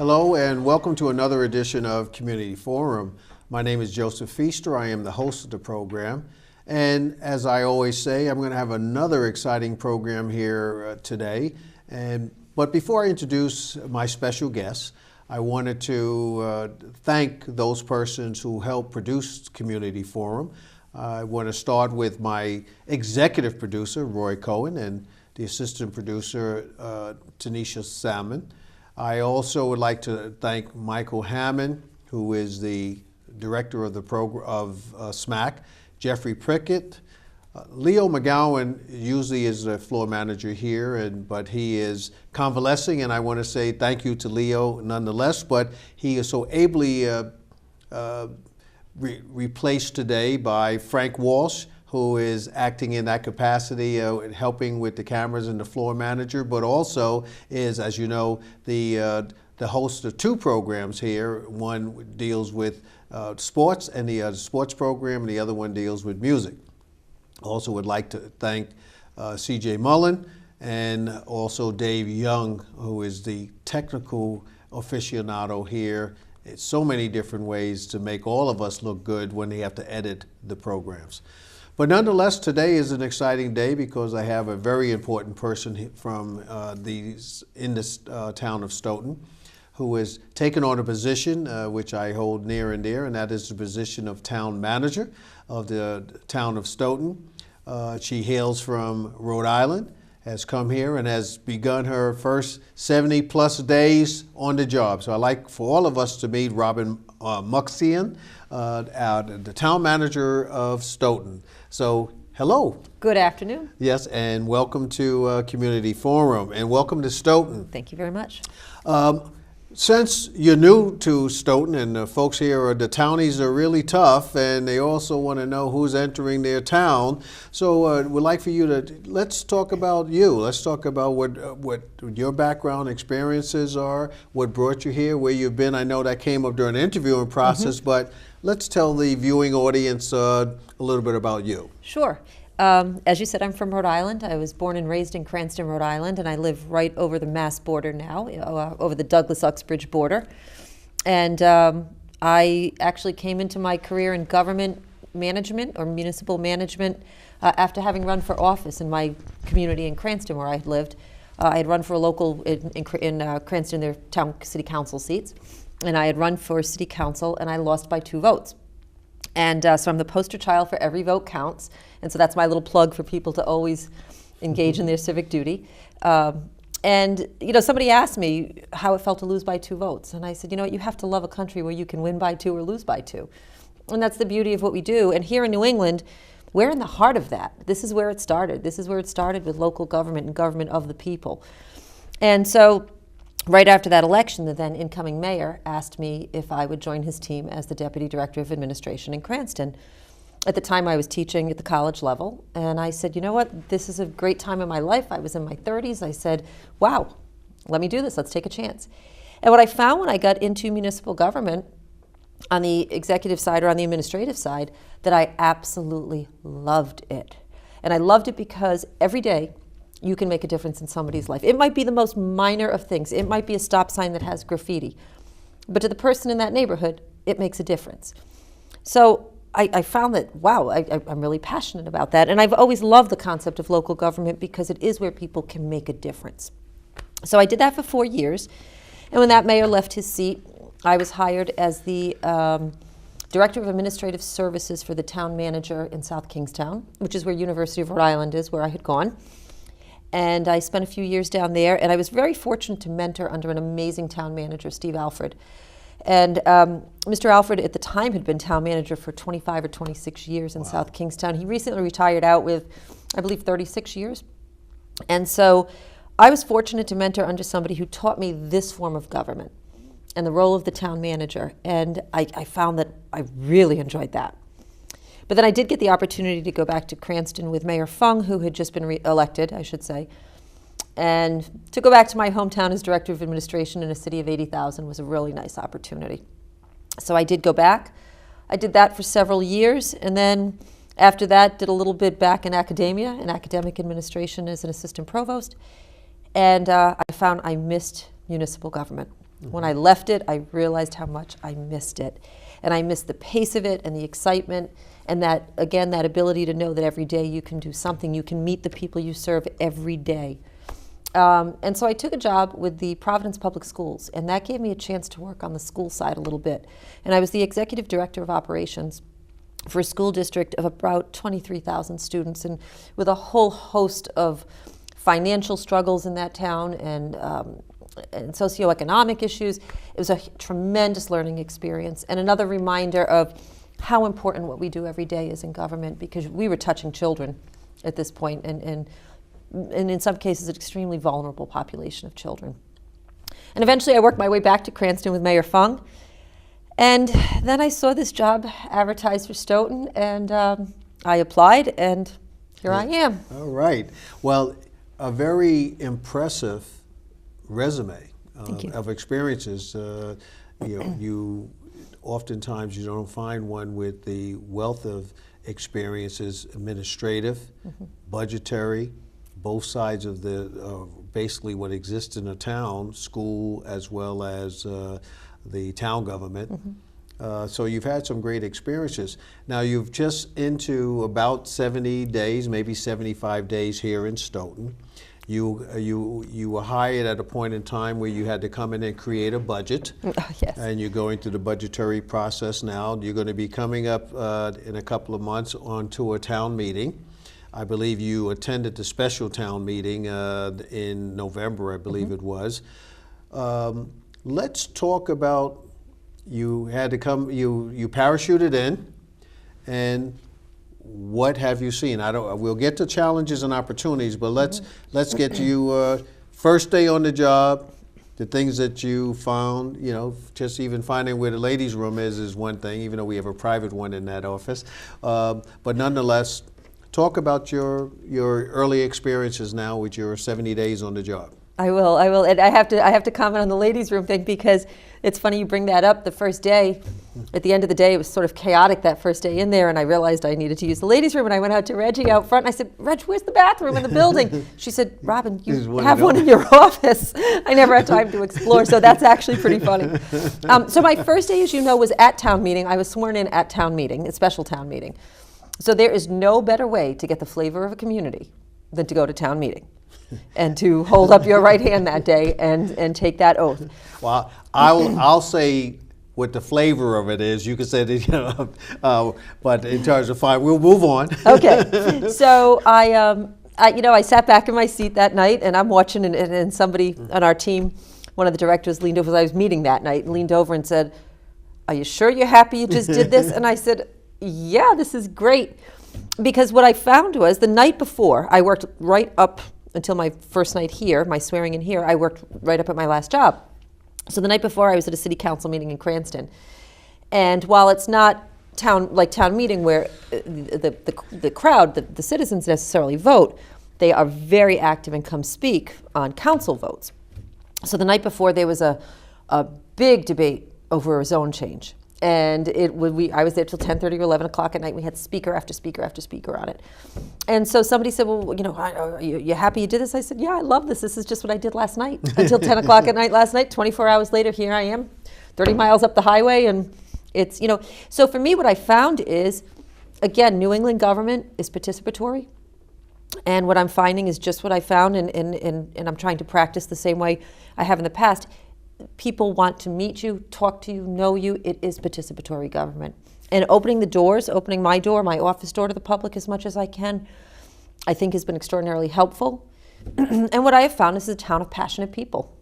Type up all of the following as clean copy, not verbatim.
Hello and welcome to another edition of Community Forum. My name is Joseph Feaster. I am the host of the program. And as I always say, I'm going to have another exciting program here today. But before I introduce my special guests, I wanted to thank those persons who helped produce Community Forum. I want to start with my executive producer, Roy Cohen, and the assistant producer, Tanisha Salmon. I also would like to thank Michael Hammond, who is the director of the program of SMAC, Jeffrey Prickett. Leo McGowan usually is the floor manager here, but he is convalescing, and I want to say thank you to Leo nonetheless, but he is so ably replaced today by Frank Walsh, who is acting in that capacity, helping with the cameras and the floor manager, but also is, as you know, the host of two programs here. One deals with sports and the other sports program, and the other one deals with music. Also would like to thank CJ Mullen and also Dave Young, who is the technical aficionado here. It's so many different ways to make all of us look good when they have to edit the programs. But nonetheless, today is an exciting day because I have a very important person from in this town of Stoughton who has taken on a position which I hold near and dear, and that is the position of town manager of the town of Stoughton. She hails from Rhode Island, has come here and has begun her first 70 plus days on the job. So I'd like for all of us to meet Robin Muksian, the town manager of Stoughton. So hello. Good afternoon. Yes, and welcome to Community Forum, and welcome to Stoughton. Thank you very much. Since you're new to Stoughton, and the folks here, the townies are really tough, and they also want to know who's entering their town. So we'd like for you to, let's talk about you. Let's talk about what your background experiences are, what brought you here, where you've been. I know that came up during the interviewing process, but let's tell the viewing audience a little bit about you. Sure. As you said, I'm from Rhode Island. I was born and raised in Cranston, Rhode Island, and I live right over the Mass border now, over the Douglas-Uxbridge border. And I actually came into my career in government management or municipal management after having run for office in my community in Cranston where I had lived. I had run for a local, in Cranston, their town city council seats, and I had run for city council and I lost by 2 votes. And so I'm the poster child for every vote counts. And so that's my little plug for people to always engage in their civic duty. And somebody asked me how it felt to lose by 2 votes. And I said, you have to love a country where you can win by 2 or lose by 2. And that's the beauty of what we do. And here in New England, we're in the heart of that. This is where it started. This is where it started with local government and government of the people. And so right after that election, the then incoming mayor asked me if I would join his team as the Deputy Director of Administration in Cranston. At the time, I was teaching at the college level, and I said, you know what, this is a great time in my life. I was in my 30s. I said, wow, let me do this. Let's take a chance. And what I found when I got into municipal government on the executive side or on the administrative side, that I absolutely loved it. And I loved it because every day, you can make a difference in somebody's life. It might be the most minor of things. It might be a stop sign that has graffiti. But to the person in that neighborhood, it makes a difference. So I found that, wow, I'm really passionate about that. And I've always loved the concept of local government because it is where people can make a difference. So I did that for 4 years. And when that mayor left his seat, I was hired as the Director of Administrative Services for the town manager in South Kingstown, which is where University of Rhode Island is, where I had gone. And I spent a few years down there, and I was very fortunate to mentor under an amazing town manager, Steve Alfred. And Mr. Alfred at the time had been town manager for 25 or 26 years in South Kingstown. He recently retired out with, I believe, 36 years. And so I was fortunate to mentor under somebody who taught me this form of government and the role of the town manager. And I found that I really enjoyed that. But then I did get the opportunity to go back to Cranston with Mayor Fung, who had just been elected, I should say. And to go back to my hometown as Director of Administration in a city of 80,000 was a really nice opportunity. So I did go back. I did that for several years, and then after that did a little bit back in academia, in academic administration as an assistant provost. And I found I missed municipal government. When I left it, I realized how much I missed it. And I missed the pace of it and the excitement and that, again, that ability to know that every day you can do something. You can meet the people you serve every day. And so I took a job with the Providence Public Schools, and that gave me a chance to work on the school side a little bit. And I was the executive director of operations for a school district of about 23,000 students, and with a whole host of financial struggles in that town and socioeconomic issues. It was a tremendous learning experience and another reminder of how important what we do every day is in government, because we were touching children at this point, and in some cases an extremely vulnerable population of children. And eventually I worked my way back to Cranston with Mayor Fung, and then I saw this job advertised for Stoughton, and I applied, and here I am. All right. Well, a very impressive resume of experiences. You oftentimes you don't find one with the wealth of experiences, administrative, budgetary, both sides of the basically what exists in a town, school as well as the town government. So you've had some great experiences. Now you've just into about 70 days, maybe 75 days here in Stoughton. You were hired at a point in time where you had to come in and create a budget. Yes. And you're going through the budgetary process now. You're going to be coming up in a couple of months onto a town meeting. I believe you attended the special town meeting in November, I believe it was. Let's talk about, you had to come, you parachuted in, and what have you seen? We'll get to challenges and opportunities, but let's get to you first day on the job, the things that you found. You know, just even finding where the ladies' room is one thing, even though we have a private one in that office. But nonetheless, talk about your early experiences now with your 70 days on the job. I will, and I have to comment on the ladies' room thing, because it's funny you bring that up. The first day, at the end of the day, it was sort of chaotic that first day in there, and I realized I needed to use the ladies' room, and I went out to Reggie out front, and I said, Reg, where's the bathroom in the building? She said, Robin, you have one in your office. I never had time to explore, so that's actually pretty funny. So my first day, as you know, was at town meeting. I was sworn in at town meeting, a special town meeting. So there is no better way to get the flavor of a community than to go to town meeting and to hold up your right hand that day and take that oath. Well, I'll say what the flavor of it is. You can say that, but in terms of fine, we'll move on. Okay. So I sat back in my seat that night, and I'm watching, and somebody on our team, one of the directors, leaned over, as I was meeting that night, and leaned over and said, "Are you sure you're happy you just did this?" And I said, "Yeah, this is great." Because what I found was the night before, I worked right up until my first night here, my swearing in here, I worked right up at my last job. So the night before, I was at a city council meeting in Cranston. And while it's not town meeting where the crowd, the citizens necessarily vote, they are very active and come speak on council votes. So the night before, there was a big debate over a zone change. And I was there till 10:30 or 11 o'clock at night. We had speaker after speaker after speaker on it. And so somebody said, well, are you happy you did this? I said, yeah, I love this. This is just what I did last night. Until 10 o'clock at night last night, 24 hours later, here I am, 30 miles up the highway. And it's, so for me, what I found is, again, New England government is participatory. And what I'm finding is just what I found, and I'm trying to practice the same way I have in the past. People want to meet you, talk to you, know you. It is participatory government. And opening the doors, opening my door, my office door to the public as much as I can, I think has been extraordinarily helpful. And what I have found is a town of passionate people.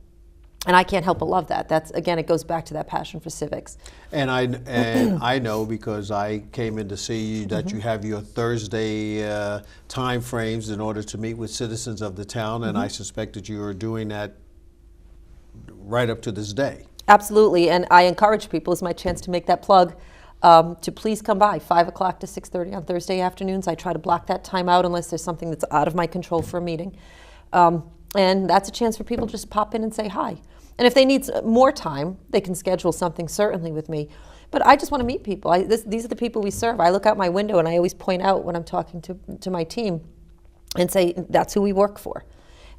And I can't help but love that. That's, again, it goes back to that passion for civics. And I know, because I came in to see you, that you have your Thursday time frames in order to meet with citizens of the town, and I suspect that you are doing that right up to this day. Absolutely, and I encourage people, it's my chance to make that plug, to please come by 5 o'clock to 6:30 on Thursday afternoons. I try to block that time out unless there's something that's out of my control for a meeting. And that's a chance for people to just pop in and say hi. And if they need more time, they can schedule something, certainly, with me. But I just want to meet people. These are the people we serve. I look out my window and I always point out when I'm talking to my team and say, that's who we work for.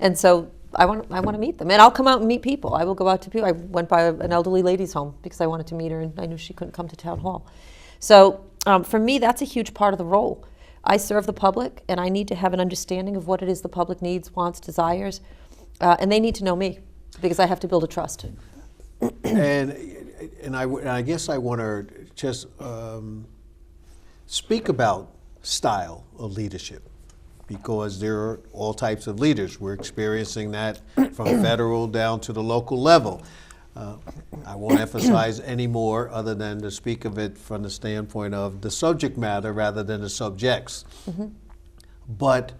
And so I want to meet them, and I'll come out and meet people. I will go out to people. I went by an elderly lady's home because I wanted to meet her, and I knew she couldn't come to town hall. So for me, that's a huge part of the role. I serve the public, and I need to have an understanding of what it is the public needs, wants, desires, and they need to know me because I have to build a trust. And I guess I want to just speak about style of leadership, because there are all types of leaders. We're experiencing that from federal down to the local level. I won't emphasize any more other than to speak of it from the standpoint of the subject matter rather than the subjects. Mm-hmm. But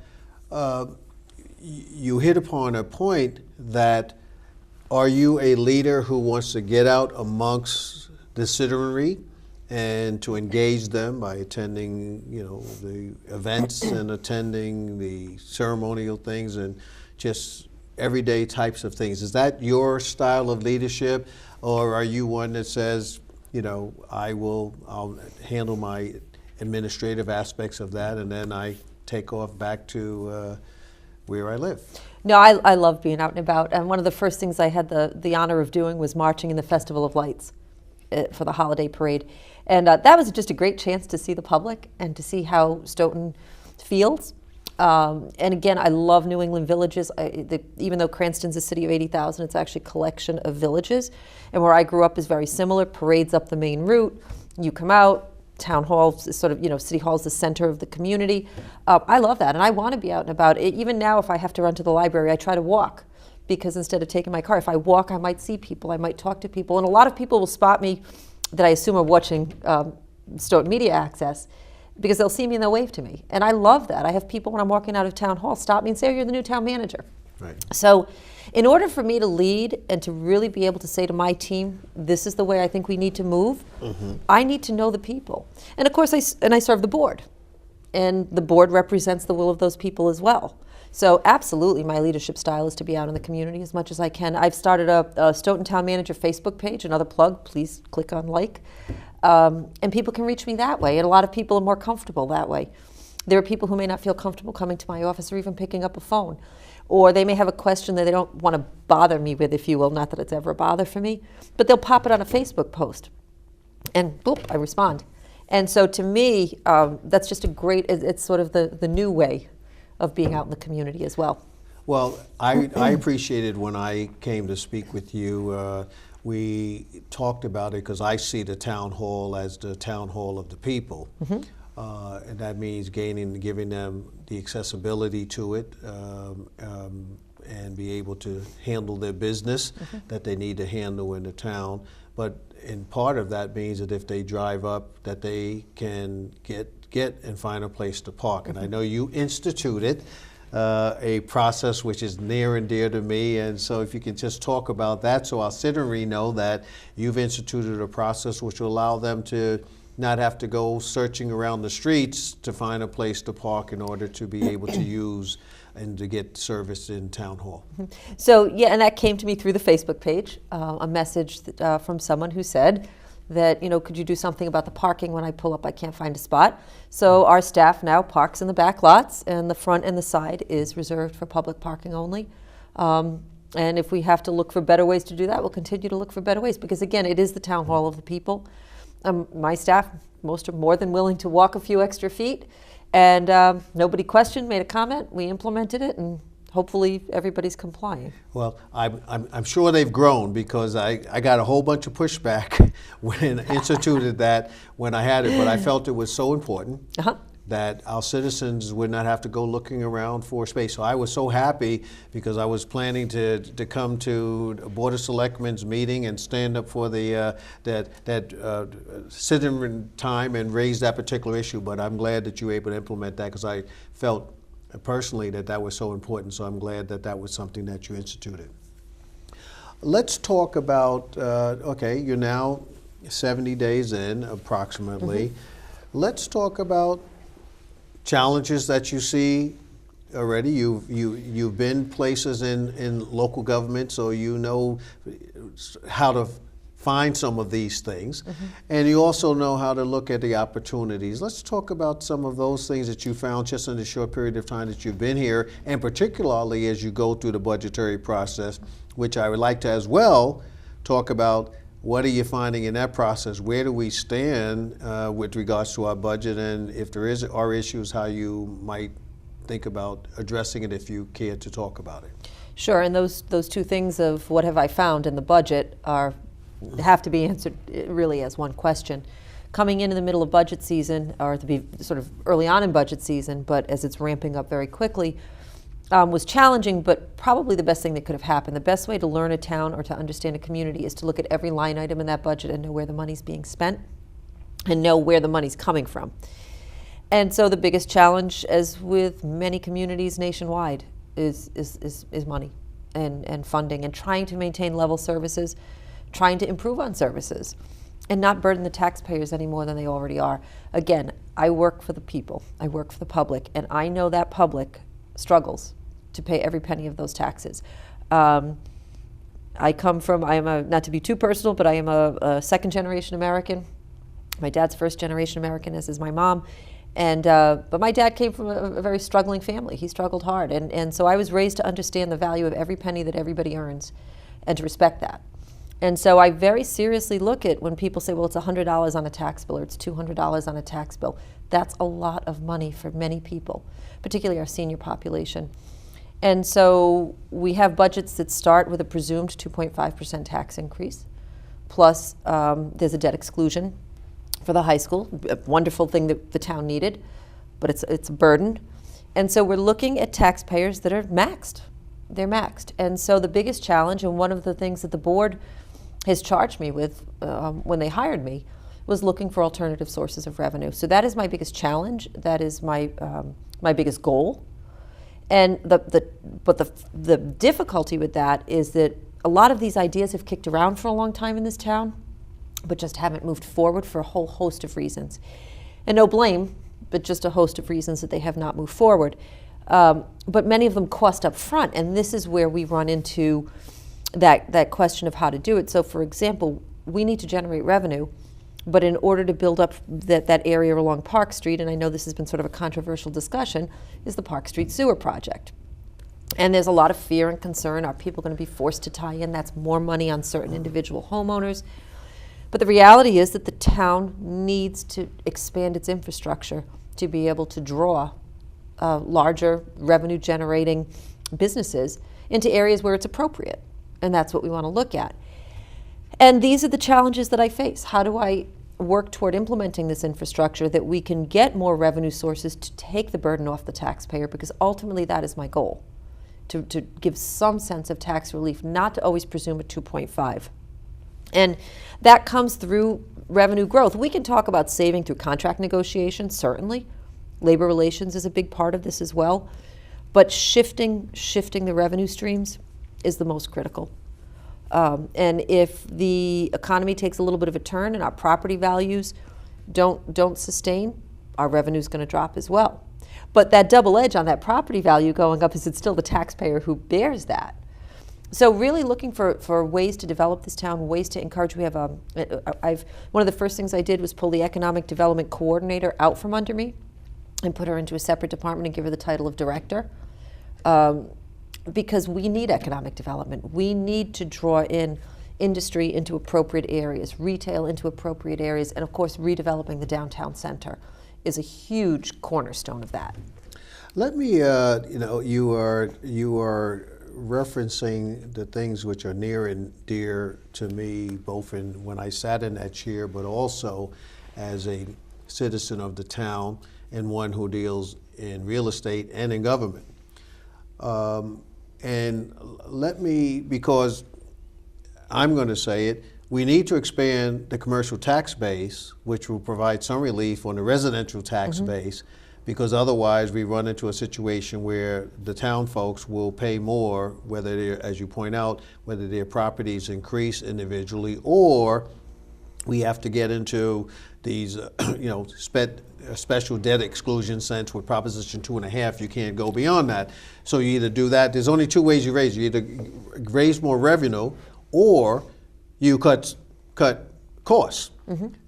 you hit upon a point that, are you a leader who wants to get out amongst the citizenry and to engage them by attending, the events and attending the ceremonial things and just everyday types of things? Is that your style of leadership, or are you one that says, I'll handle my administrative aspects of that and then I take off back to where I live? No, I love being out and about, and one of the first things I had the honor of doing was marching in the Festival of Lights for the holiday parade. And that was just a great chance to see the public and to see how Stoughton feels. And again, I love New England villages. Even though Cranston's a city of 80,000, it's actually a collection of villages. And where I grew up is very similar. Parades up the main route. You come out. Town hall is sort of, City Hall is the center of the community. I love that, and I want to be out and about. Even now, if I have to run to the library, I try to walk, because instead of taking my car, if I walk, I might see people, I might talk to people. And a lot of people will spot me that I assume are watching Stoughton Media Access, because they'll see me and they'll wave to me. And I love that. I have people, when I'm walking out of town hall, stop me and say, "Oh, you're the new town manager." Right. So in order for me to lead and to really be able to say to my team, this is the way I think we need to move, mm-hmm. I need to know the people. And of course, I serve the board. And the board represents the will of those people as well. So absolutely, my leadership style is to be out in the community as much as I can. I've started a Stoughton Town Manager Facebook page, another plug, please click on like. And people can reach me that way, and a lot of people are more comfortable that way. There are people who may not feel comfortable coming to my office or even picking up a phone. Or they may have a question that they don't want to bother me with, if you will, not that it's ever a bother for me, but they'll pop it on a Facebook post. And boop, I respond. And so to me, that's just it's sort of the new way of being out in the community as well. Well, I appreciated when I came to speak with you. We talked about it because I see the town hall as the town hall of the people. Mm-hmm. And that means giving them the accessibility to it, and be able to handle their business mm-hmm. that they need to handle in the town. But in part of that means that if they drive up, that they can get and find a place to park. Mm-hmm. And I know you instituted a process which is near and dear to me, and so if you can just talk about that so our citizenry know that you've instituted a process which will allow them to not have to go searching around the streets to find a place to park in order to be able to use and to get service in town hall. Mm-hmm. So yeah, and that came to me through the Facebook page, a message from someone who said that, could you do something about the parking? When I pull up, I can't find a spot. So our staff now parks in the back lots, and the front and the side is reserved for public parking only. And if we have to look for better ways to do that, we'll continue to look for better ways, because again, it is the town hall of the people. My staff, most are more than willing to walk a few extra feet, and nobody questioned, made a comment, we implemented it, and hopefully everybody's complying. Well, I'm sure they've grown, because I got a whole bunch of pushback when I instituted that when I had it, but I felt it was so important uh-huh. that our citizens would not have to go looking around for space. So I was so happy, because I was planning to come to a Board of Selectmen's meeting and stand up for the citizen time and raise that particular issue. But I'm glad that you were able to implement that, because I felt personally that was so important. So I'm glad that was something that you instituted. Let's talk about, okay, you're now 70 days in approximately. Mm-hmm. Let's talk about challenges that you see already. You've been places in local government, so you know how to find some of these things. And you also know how to look at the opportunities. Let's talk about some of those things that you found just in the short period of time that you've been here, and particularly as you go through the budgetary process, which I would like to as well talk about. What are you finding in that process? Where do we stand with regards to our budget, and if there are issues, how you might think about addressing it if you care to talk about it? Sure, and those two things of what have I found in the budget have to be answered really as one question. Coming in the middle of budget season, or to be sort of early on in budget season, but as it's ramping up very quickly, was challenging, but probably the best thing that could have happened. The best way to learn a town or to understand a community is to look at every line item in that budget and know where the money's being spent and know where the money's coming from. And so the biggest challenge, as with many communities nationwide, is money and funding, and trying to maintain level services, trying to improve on services, and not burden the taxpayers any more than they already are. Again, I work for the people, I work for the public, and I know that public struggles to pay every penny of those taxes. I am not to be too personal, but I am a second generation American. My dad's first generation American, as is my mom. And but my dad came from a very struggling family. He struggled hard, and so I was raised to understand the value of every penny that everybody earns, and to respect that. And so I very seriously look at when people say, well, it's $100 on a tax bill or it's $200 on a tax bill. That's a lot of money for many people, particularly our senior population. And so we have budgets that start with a presumed 2.5% tax increase, plus there's a debt exclusion for the high school, a wonderful thing that the town needed, but it's a burden. And so we're looking at taxpayers that are maxed. They're maxed. And so the biggest challenge, and one of the things that the board has charged me with when they hired me, was looking for alternative sources of revenue. So that is my biggest challenge. That is my biggest goal. And the difficulty with that is that a lot of these ideas have kicked around for a long time in this town, but just haven't moved forward for a whole host of reasons. And no blame, but just a host of reasons that they have not moved forward. But many of them cost up front, and this is where we run into that question of how to do it. So for example, we need to generate revenue, but in order to build up that area along Park Street, and I know this has been sort of a controversial discussion, is the Park Street Sewer Project. And there's a lot of fear and concern. Are people going to be forced to tie in? That's more money on certain individual homeowners. But the reality is that the town needs to expand its infrastructure to be able to draw larger revenue-generating businesses into areas where it's appropriate. And that's what we want to look at. And these are the challenges that I face. How do I work toward implementing this infrastructure that we can get more revenue sources to take the burden off the taxpayer? Because ultimately that is my goal, to give some sense of tax relief, not to always presume a 2.5. And that comes through revenue growth. We can talk about saving through contract negotiations, certainly. Labor relations is a big part of this as well. But shifting the revenue streams is the most critical. And if the economy takes a little bit of a turn and our property values don't sustain, our revenue is going to drop as well. But that double edge on that property value going up is it's still the taxpayer who bears that. So really looking for ways to develop this town, ways to encourage. We have one of the first things I did was pull the economic development coordinator out from under me and put her into a separate department and give her the title of director. Because we need economic development. We need to draw in industry into appropriate areas, retail into appropriate areas, and of course redeveloping the downtown center is a huge cornerstone of that. Let me, you are referencing the things which are near and dear to me, both when I sat in that chair, but also as a citizen of the town and one who deals in real estate and in government. And because I'm going to say it, we need to expand the commercial tax base, which will provide some relief on the residential tax base, because otherwise we run into a situation where the town folks will pay more, whether they're, as you point out, whether their properties increase individually, or we have to get into these, special debt exclusion sense with Proposition 2.5. You can't go beyond that. So you either do that. There's only two ways you raise. You either raise more revenue, or you cut cut costs.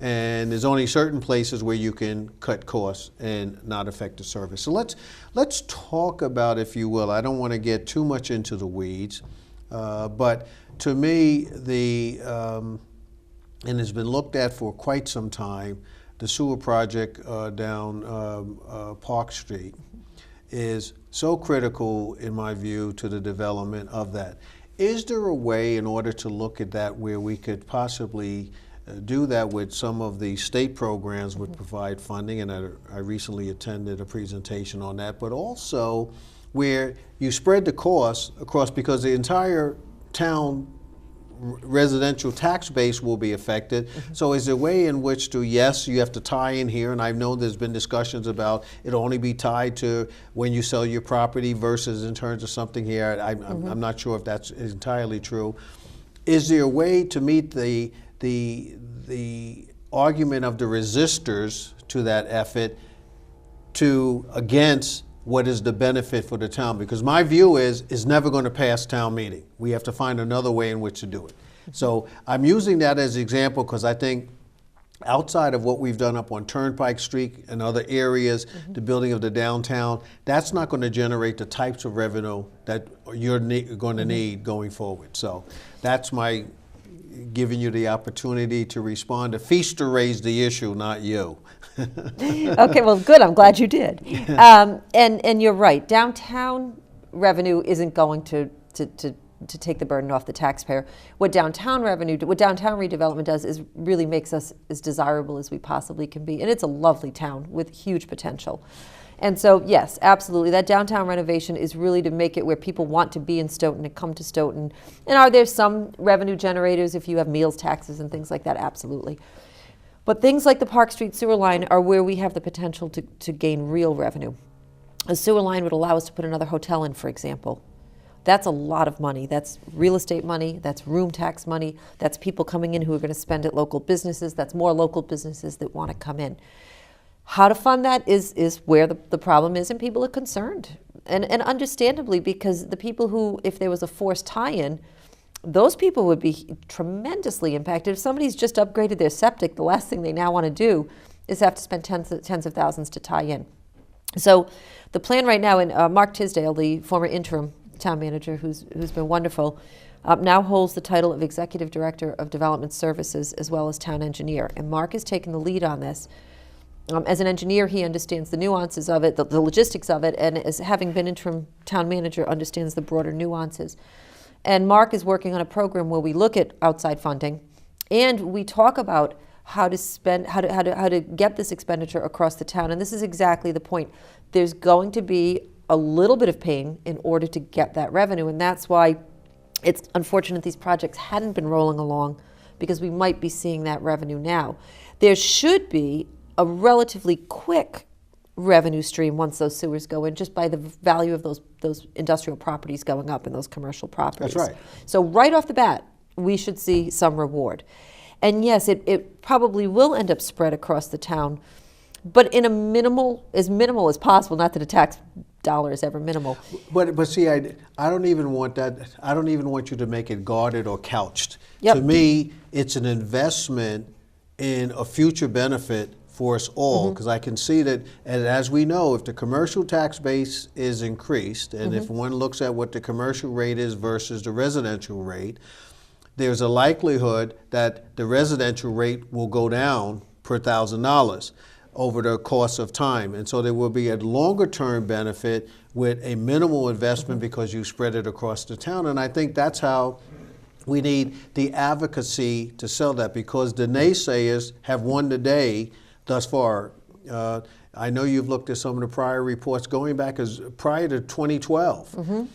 And there's only certain places where you can cut costs and not affect the service. So let's talk about, if you will, I don't want to get too much into the weeds, but to me, and it's been looked at for quite some time, the sewer project down Park Street is so critical, in my view, to the development of that. Is there a way in order to look at that where we could possibly do that with some of the state programs would provide funding, and I recently attended a presentation on that, but also where you spread the costs across, because the entire town residential tax base will be affected. So is there a way in which to, yes, you have to tie in here, and I know there's been discussions about it'll only be tied to when you sell your property versus in terms of something here. I'm not sure if that's entirely true. Is there a way to meet the argument of the resistors to that effort against what is the benefit for the town? Because my view is it's never going to pass town meeting. We have to find another way in which to do it. So I'm using that as an example because I think outside of what we've done up on Turnpike Street and other areas, the building of the downtown, that's not going to generate the types of revenue that you're going to need going forward. So that's my giving you the opportunity to respond. The feaster raised the issue, not you. Okay, well, good. I'm glad you did. And you're right. Downtown revenue isn't going to take the burden off the taxpayer. What downtown redevelopment does is really makes us as desirable as we possibly can be. And it's a lovely town with huge potential. And so, yes, absolutely. That downtown renovation is really to make it where people want to be in Stoughton and come to Stoughton. And are there some revenue generators if you have meals taxes and things like that? Absolutely. But things like the Park Street sewer line are where we have the potential to gain real revenue. A sewer line would allow us to put another hotel in, for example. That's a lot of money. That's real estate money. That's room tax money. That's people coming in who are going to spend at local businesses. That's more local businesses that want to come in. How to fund that is where the problem is, and people are concerned. And understandably, because the people who, if there was a forced tie-in, those people would be tremendously impacted. If somebody's just upgraded their septic, the last thing they now want to do is have to spend tens of thousands to tie in. So the plan right now, and Mark Tisdale, the former interim town manager who's been wonderful, now holds the title of Executive Director of Development Services as well as Town Engineer. And Mark has taken the lead on this. As an engineer, he understands the nuances of it, the logistics of it, and as having been interim town manager, understands the broader nuances. And Mark is working on a program where we look at outside funding, and we talk about how to get this expenditure across the town. And this is exactly the point. There's going to be a little bit of pain in order to get that revenue, and that's why it's unfortunate these projects hadn't been rolling along, because we might be seeing that revenue now. There should be a relatively quick revenue stream once those sewers go in, just by the value of those industrial properties going up and those commercial properties. That's right. So right off the bat, we should see some reward. And yes, it probably will end up spread across the town, but in as minimal as possible, not that a tax dollar is ever minimal. But see, I don't even want that. I don't even want you to make it guarded or couched. Yep. To me, it's an investment in a future benefit for us all, because I can see that, and as we know, if the commercial tax base is increased, and if one looks at what the commercial rate is versus the residential rate, there's a likelihood that the residential rate will go down per $1,000 over the course of time. And so there will be a longer term benefit with a minimal investment because you spread it across the town. And I think that's how we need the advocacy to sell that, because the naysayers have won the day thus far. I know you've looked at some of the prior reports going back as prior to 2012.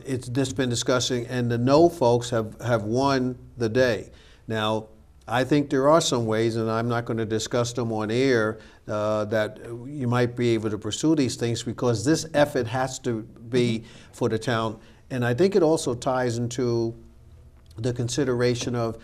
It's just been discussing, and the no folks have won the day. Now, I think there are some ways, and I'm not going to discuss them on air, that you might be able to pursue these things, because this effort has to be for the town. And I think it also ties into the consideration of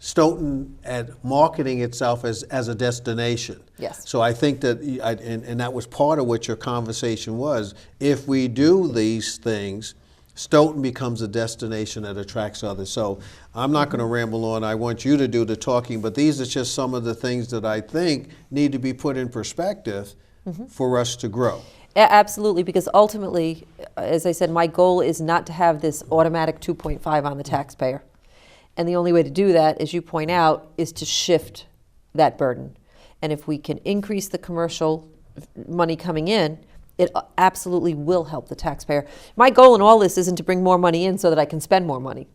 Stoughton at marketing itself as a destination. Yes. So I think that, and that was part of what your conversation was. If we do these things, Stoughton becomes a destination that attracts others. So I'm not going to ramble on. I want you to do the talking, but these are just some of the things that I think need to be put in perspective for us to grow. Absolutely, because ultimately, as I said, my goal is not to have this automatic 2.5 on the taxpayer. And the only way to do that, as you point out, is to shift that burden. And if we can increase the commercial money coming in, it absolutely will help the taxpayer. My goal in all this isn't to bring more money in so that I can spend more money.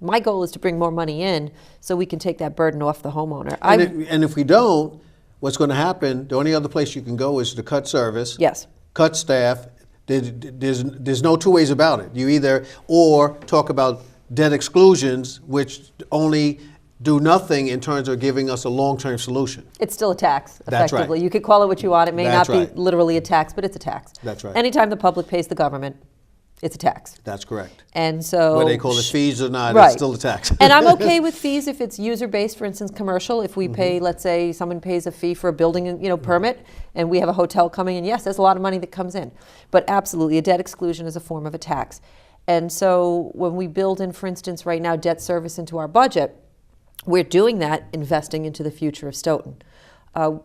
My goal is to bring more money in so we can take that burden off the homeowner. And if we don't, what's going to happen, the only other place you can go is to cut service, yes, cut staff. There's no two ways about it. You either, or talk about debt exclusions, which only do nothing in terms of giving us a long-term solution. It's still a tax, effectively. That's right. You could call it what you want. It may That's not be right. literally a tax, but it's a tax. That's right. Anytime the public pays the government, it's a tax. That's correct. And so, whether they call it fees or not, right. It's still a tax. And I'm okay with fees if it's user-based, for instance, commercial. If we pay, let's say, someone pays a fee for a building, permit, and we have a hotel coming in, yes, there's a lot of money that comes in. But absolutely, a debt exclusion is a form of a tax. And so when we build in, for instance, right now, debt service into our budget, we're doing that, investing into the future of Stoughton.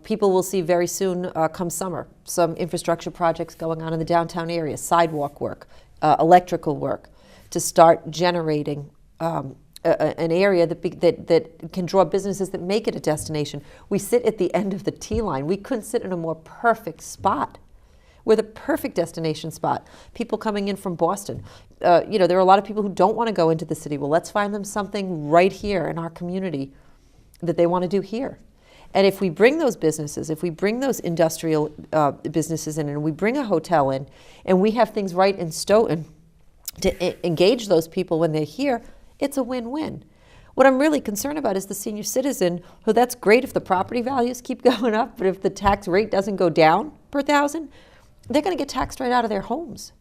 People will see very soon, come summer, some infrastructure projects going on in the downtown area, sidewalk work, electrical work, to start generating an area that can draw businesses that make it a destination. We sit at the end of the T line. We couldn't sit in a more perfect spot. We're the perfect destination spot. People coming in from Boston. There are a lot of people who don't want to go into the city. Well, let's find them something right here in our community that they want to do here. And if we bring those businesses, if we bring those industrial businesses in, and we bring a hotel in, and we have things right in Stoughton to engage those people when they're here, it's a win-win. What I'm really concerned about is the senior citizen, who that's great if the property values keep going up, but if the tax rate doesn't go down per thousand, they're going to get taxed right out of their homes.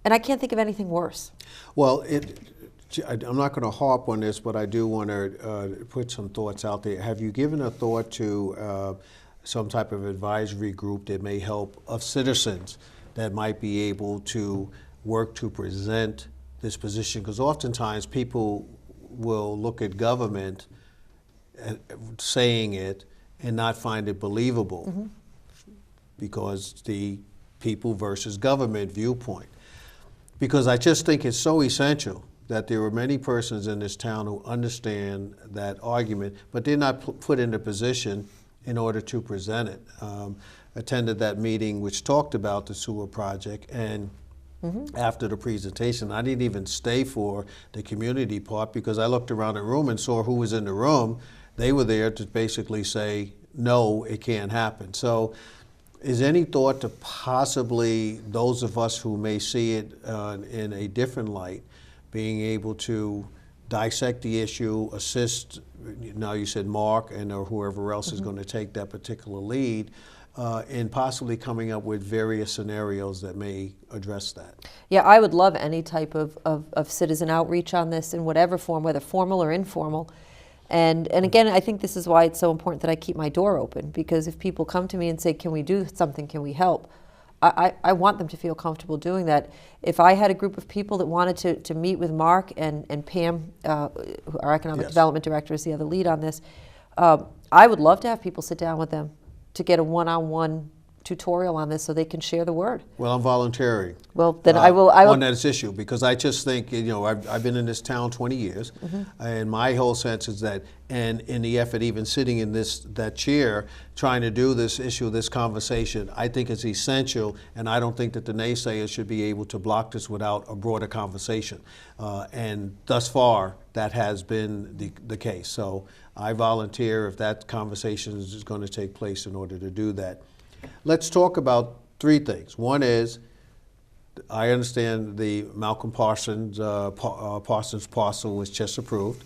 And I can't think of anything worse. Well, I'm not going to harp on this, but I do want to put some thoughts out there. Have you given a thought to some type of advisory group that may help of citizens that might be able to work to present this position? Because oftentimes people will look at government saying it and not find it believable because the people versus government viewpoint. Because I just think it's so essential that there are many persons in this town who understand that argument, but they're not put in a position in order to present it. Attended that meeting which talked about the sewer project, and after the presentation, I didn't even stay for the community part because I looked around the room and saw who was in the room. They were there to basically say, no, it can't happen. So is any thought to possibly those of us who may see it in a different light being able to dissect the issue, assist, now you said Mark and or whoever else is going to take that particular lead, in possibly coming up with various scenarios that may address that? Yeah, I would love any type of citizen outreach on this in whatever form, whether formal or informal. And again, I think this is why it's so important that I keep my door open, because if people come to me and say, can we do something, can we help? I want them to feel comfortable doing that. If I had a group of people that wanted to meet with Mark and Pam, our economic development director is the other lead on this, I would love to have people sit down with them to get a one-on-one tutorial on this so they can share the word. Well, I'm volunteering. Well, then I will on that issue, because I just think, I've been in this town 20 years, and my whole sense is that, and in the effort even sitting in that chair, trying to do this issue, this conversation, I think it's essential, and I don't think that the naysayers should be able to block this without a broader conversation. And thus far, that has been the case. So I volunteer if that conversation is going to take place in order to do that. Let's talk about three things. One is, I understand the Malcolm Parsons parcel was just approved.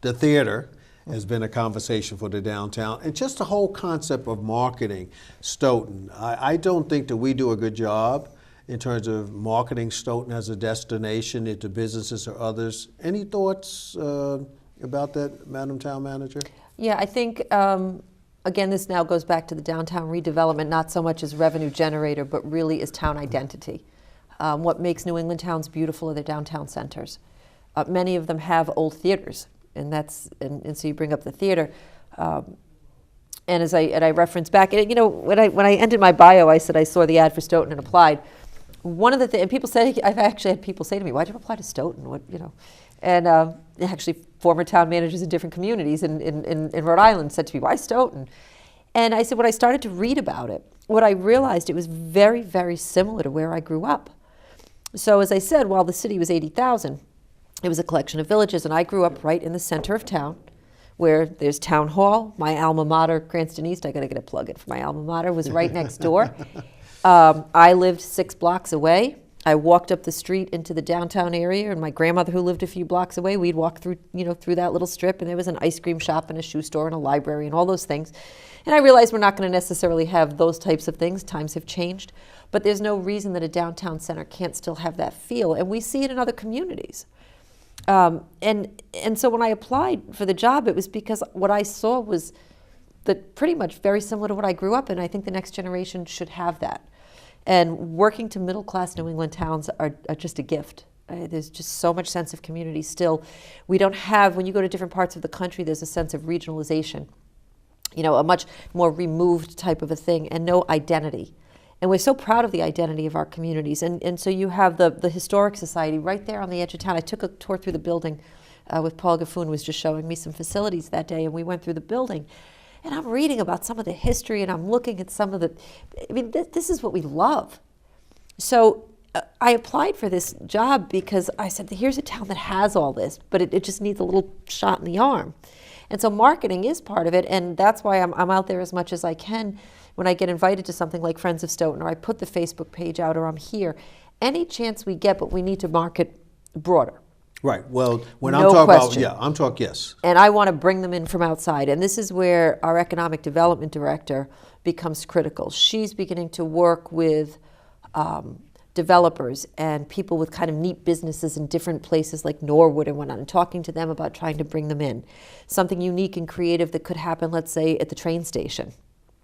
The theater has been a conversation for the downtown, and just the whole concept of marketing Stoughton. I don't think that we do a good job in terms of marketing Stoughton as a destination into businesses or others. Any thoughts about that, Madam Town Manager? Yeah, I think, again, this now goes back to the downtown redevelopment, not so much as revenue generator, but really as town identity. What makes New England towns beautiful are their downtown centers. Many of them have old theaters, and so you bring up the theater. And as I referenced back, and, when I ended my bio, I said I saw the ad for Stoughton and applied. One of the things, and people say, I've actually had people say to me, "Why'd you apply to Stoughton?" And actually, former town managers in different communities in Rhode Island said to me, "Why Stoughton?" And I said, when I started to read about it, what I realized, it was very, very similar to where I grew up. So as I said, while the city was 80,000, it was a collection of villages, and I grew up right in the center of town, where there's town hall. My alma mater, Cranston East, I got to get a plug in for my alma mater, was right next door. I lived 6 blocks away. I walked up the street into the downtown area, and my grandmother, who lived a few blocks away, we'd walk through, through that little strip, and there was an ice cream shop and a shoe store and a library and all those things. And I realized we're not going to necessarily have those types of things. Times have changed, but there's no reason that a downtown center can't still have that feel, and we see it in other communities. And so when I applied for the job, it was because what I saw was that pretty much very similar to what I grew up in. I think the next generation should have that. And working to middle-class New England towns are just a gift. There's just so much sense of community still. We don't have, when you go to different parts of the country, there's a sense of regionalization, a much more removed type of a thing, and no identity. And we're so proud of the identity of our communities. And so you have the Historic Society right there on the edge of town. I took a tour through the building with Paul Gaffoon, was just showing me some facilities that day, and we went through the building. And I'm reading about some of the history, and I'm looking at some of this is what we love. So I applied for this job because I said, here's a town that has all this, but it just needs a little shot in the arm. And so marketing is part of it, and that's why I'm out there as much as I can when I get invited to something like Friends of Stoughton, or I put the Facebook page out, or I'm here. Any chance we get, but we need to market broader. Right. Well, when No I'm talking question. about, I'm talking, yes. And I want to bring them in from outside. And this is where our economic development director becomes critical. She's beginning to work with developers and people with kind of neat businesses in different places like Norwood and whatnot, and talking to them about trying to bring them in. Something unique and creative that could happen, let's say, at the train station,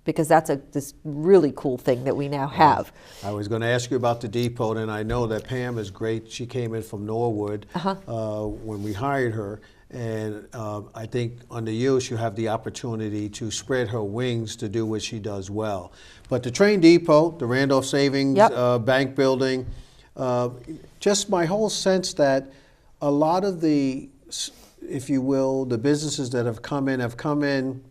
because that's this really cool thing that we now have. I was going to ask you about the depot, and I know that Pam is great. She came in from Norwood when we hired her, and I think under you, she'll have the opportunity to spread her wings to do what she does well. But the train depot, the Randolph Savings Bank building, just my whole sense that a lot of the, if you will, the businesses that have come in,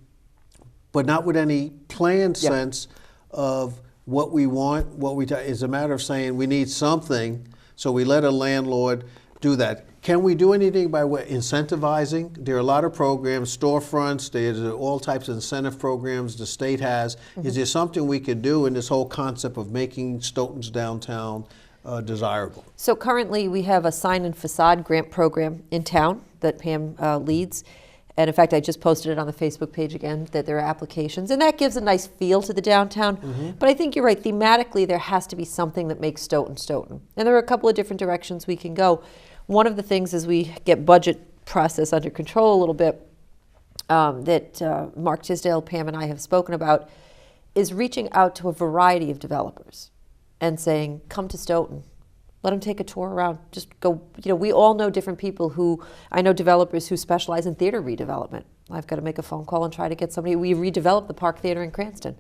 but not with any planned sense of what we want, it's a matter of saying we need something, so we let a landlord do that. Can we do anything by way incentivizing? There are a lot of programs, storefronts, there's all types of incentive programs the state has. Is there something we could do in this whole concept of making Stoughton's downtown desirable? So currently we have a sign and facade grant program in town that Pam leads. And in fact, I just posted it on the Facebook page again, that there are applications. And that gives a nice feel to the downtown. But I think you're right. Thematically, there has to be something that makes Stoughton Stoughton. And there are a couple of different directions we can go. One of the things as we get budget process under control a little bit that Mark Tisdale, Pam, and I have spoken about is reaching out to a variety of developers and saying, come to Stoughton. Let them take a tour around. Just go, we all know different people I know developers who specialize in theater redevelopment. I've got to make a phone call and try to get somebody. We redeveloped the Park Theater in Cranston,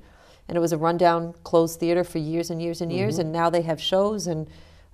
and it was a rundown, closed theater for years and years and years, and now they have shows, and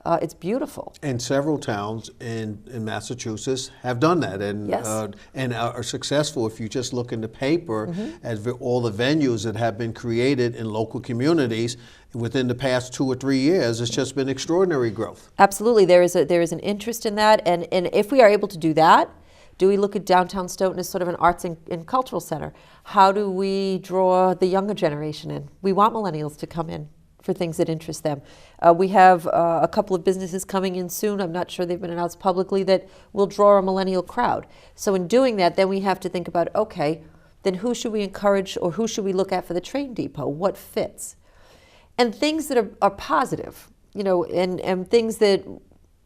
it's beautiful. And several towns in Massachusetts have done that, and are successful. If you just look in the paper at all the venues that have been created in local communities within the past 2 or 3 years, it's just been extraordinary growth. Absolutely, there is an interest in that, and if we are able to do that, do we look at downtown Stoughton as sort of an arts and cultural center? How do we draw the younger generation in? We want millennials to come in for things that interest them. We have a couple of businesses coming in soon. I'm not sure they've been announced publicly, that will draw a millennial crowd. So in doing that, then we have to think about, okay, then who should we encourage, or who should we look at for the train depot? What fits? And things that are positive, and things that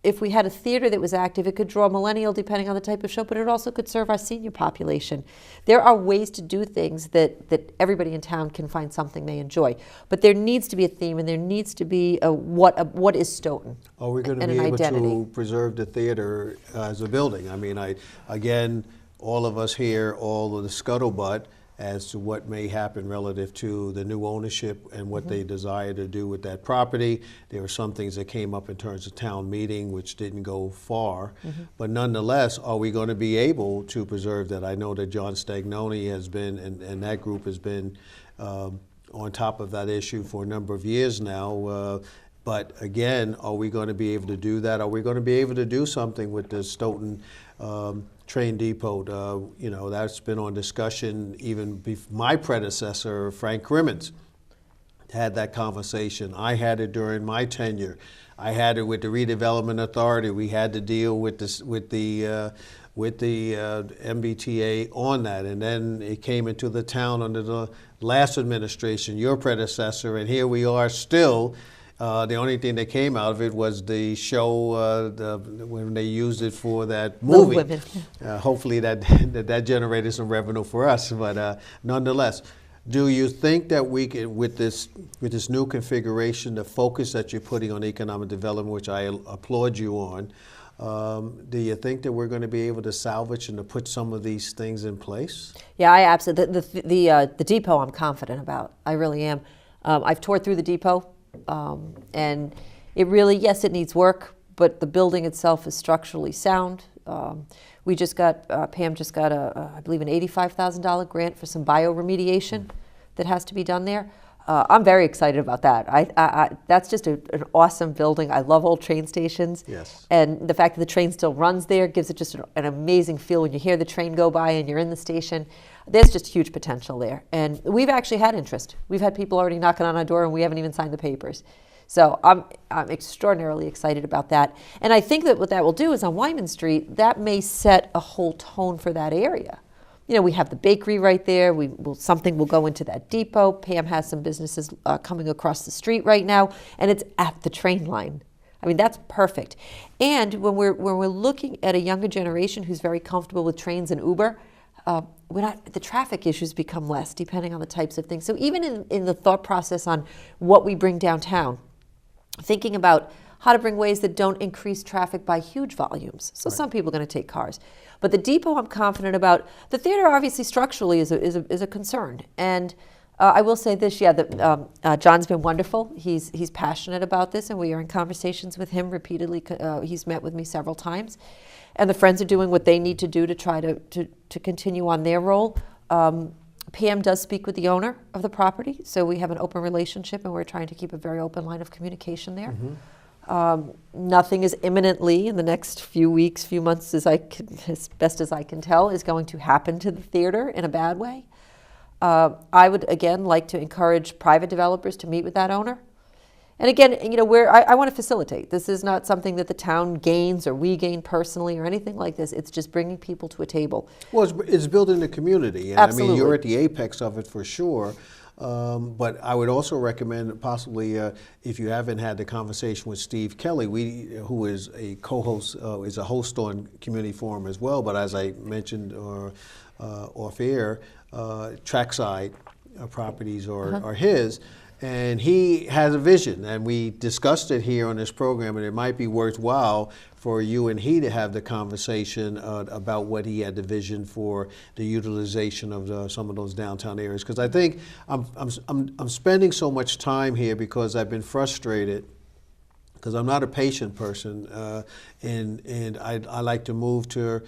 if we had a theater that was active, it could draw millennial depending on the type of show, but it also could serve our senior population. There are ways to do things that everybody in town can find something they enjoy. But there needs to be a theme, and there needs to be what is Stoughton? Are we going to be able to preserve the theater as a building? I mean, again, all of us hear all of the scuttlebutt as to what may happen relative to the new ownership and what they desire to do with that property. There were some things that came up in terms of town meeting which didn't go far, but nonetheless, are we going to be able to preserve that? I know that John Stagnoni has been, and that group has been on top of that issue for a number of years now. But again, are we going to be able to do that? Are we going to be able to do something with the Stoughton train depot? You know, that's been on discussion. Even my predecessor, Frank Crimmins, had that conversation. I had it during my tenure. I had it with the Redevelopment Authority. We had to deal with this, with the MBTA on that, and then it came into the town under the last administration, your predecessor, and here we are still. The only thing that came out of it was the show when they used it for that movie. Women. Hopefully that generated some revenue for us, but nonetheless, do you think that we can, with this new configuration, the focus that you're putting on economic development, which I applaud you on, do you think that we're going to be able to salvage and to put some of these things in place? Yeah, I absolutely. The depot I'm confident about. I really am. I've toured through the depot. And it really, yes, it needs work, but the building itself is structurally sound. We just got, Pam just got I believe an $85,000 grant for some bioremediation that has to be done there. I'm very excited about that. That's just an awesome building. I love old train stations. Yes. And the fact that the train still runs there gives it just an amazing feel when you hear the train go by and you're in the station. There's just huge potential there. And we've actually had interest. We've had people already knocking on our door and we haven't even signed the papers. So I'm extraordinarily excited about that. And I think that what that will do is on Wyman Street, that may set a whole tone for that area. You know, we have the bakery right there. Something will go into that depot. Pam has some businesses coming across the street right now, and it's at the train line. I mean, that's perfect. And when we're looking at a younger generation who's very comfortable with trains and Uber, the traffic issues become less depending on the types of things. So even in the thought process on what we bring downtown, thinking about how to bring ways that don't increase traffic by huge volumes. So Some people are going to take cars. But the depot I'm confident about. The theater obviously structurally is a concern. And I will say this, John's been wonderful. He's passionate about this, and we are in conversations with him repeatedly. He's met with me several times. And the Friends are doing what they need to do to try to continue on their role. Pam does speak with the owner of the property, so we have an open relationship, and we're trying to keep a very open line of communication there. Nothing is imminently in the next few weeks, few months, as best as I can tell, is going to happen to the theater in a bad way. I would again like to encourage private developers to meet with that owner. And again, you know, I want to facilitate. This is not something that the town gains or we gain personally or anything like this. It's just bringing people to a table. Well, it's building the community. And Absolutely. I mean, you're at the apex of it for sure. But I would also recommend possibly, if you haven't had the conversation with Steve Kelly, who is a co-host, is a host on Community Forum as well, but as I mentioned off air, Trackside Properties are his. And he has a vision, and we discussed it here on this program, and it might be worthwhile for you and he to have the conversation about what he had the vision for the utilization of some of those downtown areas. Because I think I'm spending so much time here because I've been frustrated, because I'm not a patient person, and I like to move to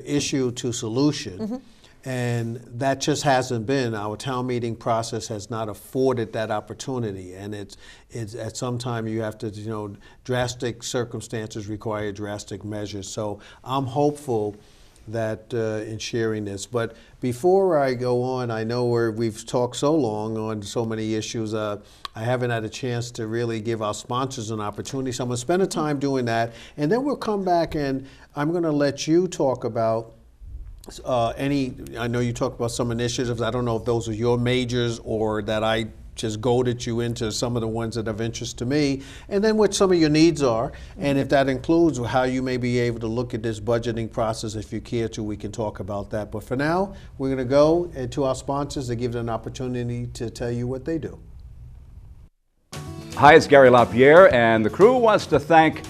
issue to solution. And that just hasn't been. Our town meeting process has not afforded that opportunity, and it's at some time you have to, you know, drastic circumstances require drastic measures. So I'm hopeful that in sharing this. But before I go on, I know we've talked so long on so many issues. I haven't had a chance to really give our sponsors an opportunity, so I'm going to spend the time doing that, and then we'll come back and I'm going to let you talk about I know you talked about some initiatives. I don't know if those are your majors or that I just goaded you into some of the ones that are of interest to me, and then what some of your needs are, and if that includes how you may be able to look at this budgeting process. If you care to, we can talk about that. But for now, we're going to go to our sponsors to give them an opportunity to tell you what they do. Hi, it's Gary LaPierre, and the crew wants to thank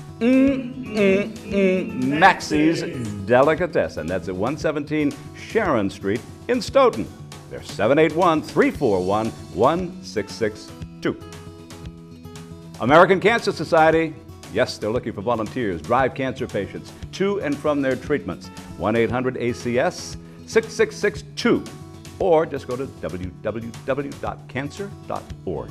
Maxie's Delicatessen. That's at 117 Sharon Street in Stoughton. They're 781-341-1662. American Cancer Society, yes, they're looking for volunteers. Drive cancer patients to and from their treatments. 1-800-ACS-6662. Or just go to www.cancer.org.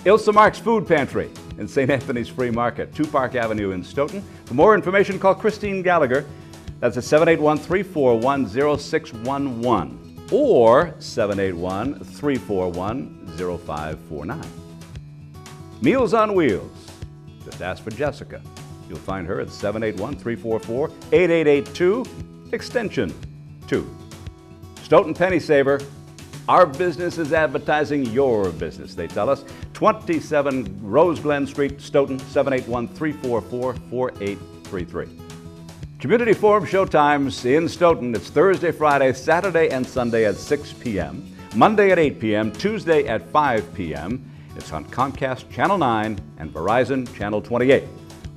Ilsa Mark's Food Pantry in St. Anthony's Free Market, 2 Park Avenue in Stoughton. For more information, call Christine Gallagher. That's at 781-341-0611 or 781-341-0549. Meals on Wheels. Just ask for Jessica. You'll find her at 781-344-8882, extension 2. Stoughton Penny Saver. Our business is advertising your business, they tell us. 27 Rose Glen Street, Stoughton, 781-344-4833. Community Forum showtimes in Stoughton. It's Thursday, Friday, Saturday, and Sunday at 6 p.m., Monday at 8 p.m., Tuesday at 5 p.m. It's on Comcast Channel 9 and Verizon Channel 28.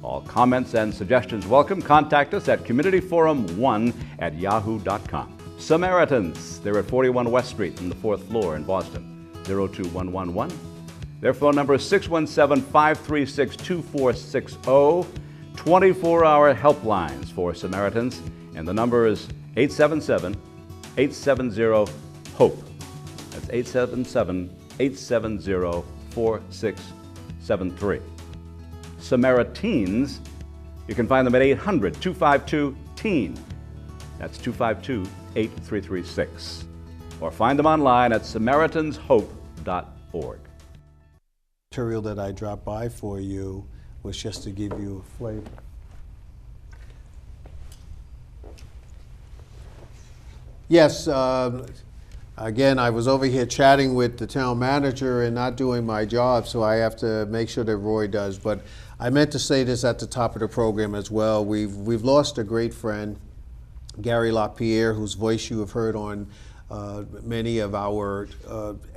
All comments and suggestions welcome. Contact us at communityforum1@yahoo.com. Samaritans, they're at 41 West Street on the 4th floor in Boston, 02111. Their phone number is 617-536-2460. 24-hour helplines for Samaritans, and the number is 877-870-HOPE. That's 877-870-4673. Samaritans, you can find them at 800-252-TEEN. That's 252-8336. Or find them online at SamaritansHope.org. Material that I dropped by for you was just to give you a flavor. Yes, again, I was over here chatting with the town manager and not doing my job, so I have to make sure that Roy does. But I meant to say this at the top of the program as well. We've lost a great friend, Gary LaPierre, whose voice you have heard on many of our